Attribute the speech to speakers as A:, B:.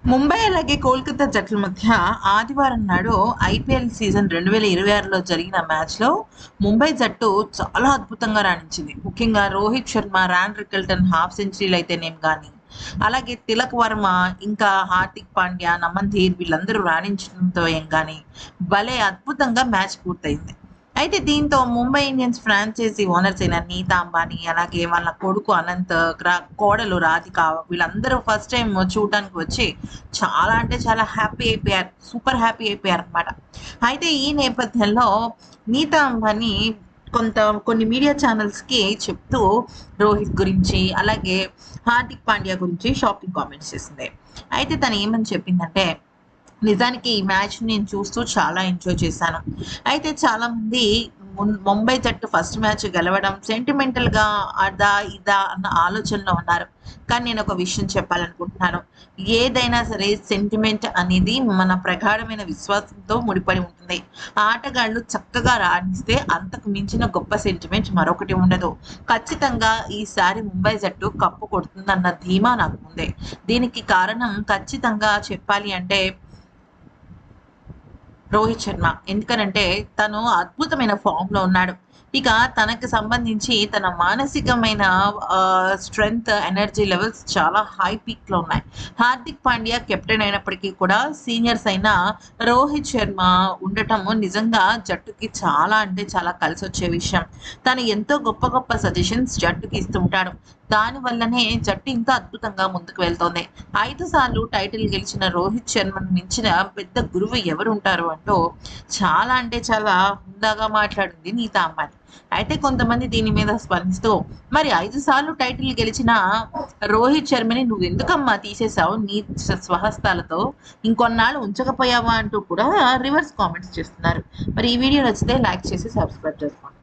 A: ముంబై అలాగే కోల్కతా జట్ల మధ్య ఆదివారం నాడు ఐపీఎల్ సీజన్ 2026లో జరిగిన మ్యాచ్‌లో ముంబై జట్టు చాలా అద్భుతంగా రాణించింది. ముఖ్యంగా రోహిత్ శర్మ, రాన్ రికల్టన్ హాఫ్ సెంచరీలయితేనేం గానీ, అలాగే తిలక్ వర్మ, ఇంకా హార్దిక్ పాండ్యా, నమన్ ధీర్ వీళ్ళందరూ రాణించడంతో ఏం గానీ, భలే అద్భుతంగా మ్యాచ్ పూర్తయింది. అయితే దీంతో ముంబై ఇండియన్స్ ఫ్రాంచైజీ ఓనర్స్ అయిన నీతా అంబానీ, అలాగే వాళ్ళ కొడుకు అనంత్, కోడలు రాధిక వీళ్ళందరూ ఫస్ట్ టైమ్ చూడటానికి వచ్చి చాలా అంటే చాలా హ్యాపీ అయిపోయారు. సూపర్ హ్యాపీ అయిపోయారనమాట. అయితే ఈ నేపథ్యంలో నీతా అంబానీ కొన్ని మీడియా ఛానల్స్‌కి చెప్తూ రోహిత్ గురించి, అలాగే హార్దిక్ పాండ్యా గురించి షాకింగ్ కామెంట్స్ చేసింది. అయితే తను ఏమని చెప్పిందంటే, నిజానికి ఈ మ్యాచ్ నేను చూస్తూ చాలా ఎంజాయ్ చేశాను. అయితే చాలామంది ముంబై జట్టు ఫస్ట్ మ్యాచ్ గెలవడం సెంటిమెంటల్‌గా అదా, ఇదా అన్న ఆలోచనలో ఉన్నారు. కానీ నేను ఒక విషయం చెప్పాలనుకుంటున్నాను. ఏదైనా సరే సెంటిమెంట్ అనేది మన ప్రగాఢమైన విశ్వాసంతో ముడిపడి ఉంటుంది. ఆటగాళ్ళు చక్కగా రాణిస్తే అంతకు మించిన గొప్ప సెంటిమెంట్ మరొకటి ఉండదు. ఖచ్చితంగా ఈసారి ముంబై జట్టు కప్పు కొడుతుందన్న ధీమా నాకుంది. దీనికి కారణం ఖచ్చితంగా చెప్పాలి అంటే రోహిత్ శర్మ. ఎందుకనంటే తను అద్భుతమైన ఫామ్‌లో ఉన్నాడు. ఇక తనకి సంబంధించి తన మానసికమైన స్ట్రెంగ్త్, ఎనర్జీ లెవెల్స్ చాలా హై పీక్‌లో ఉన్నాయి. హార్దిక్ పాండ్యా కెప్టెన్ అయినప్పటికీ కూడా సీనియర్స్ అయిన రోహిత్ శర్మ ఉండటము నిజంగా జట్టుకి చాలా అంటే చాలా కలిసొచ్చే విషయం. తను ఎంతో గొప్ప గొప్ప సజెషన్స్ జట్టుకి ఇస్తుంటాడు. దానివల్లనే జట్టు ఇంత అద్భుతంగా ముందుకు వెళ్తోంది. 5 సార్లు టైటిల్ గెలిచిన రోహిత్ శర్మను మించిన పెద్ద గురువు ఎవరుంటారు అంటూ చాలా అంటే చాలా హుందాగా మాట్లాడింది నీతా అంబానీ. అయితే కొంతమంది దీని మీద స్పందిస్తూ, మరి 5 సార్లు టైటిల్ గెలిచిన రోహిత్ శర్మని నువ్వెందుకమ్మా తీసేసావు నీ స్వహస్తాలతో? ఇంకొన్నాళ్ళు ఉంచకపోయావా అంటూ కూడా రివర్స్ కామెంట్స్ చేస్తున్నారు. మరి ఈ వీడియో నచ్చితే లైక్ చేసి సబ్స్క్రైబ్ చేసుకోండి.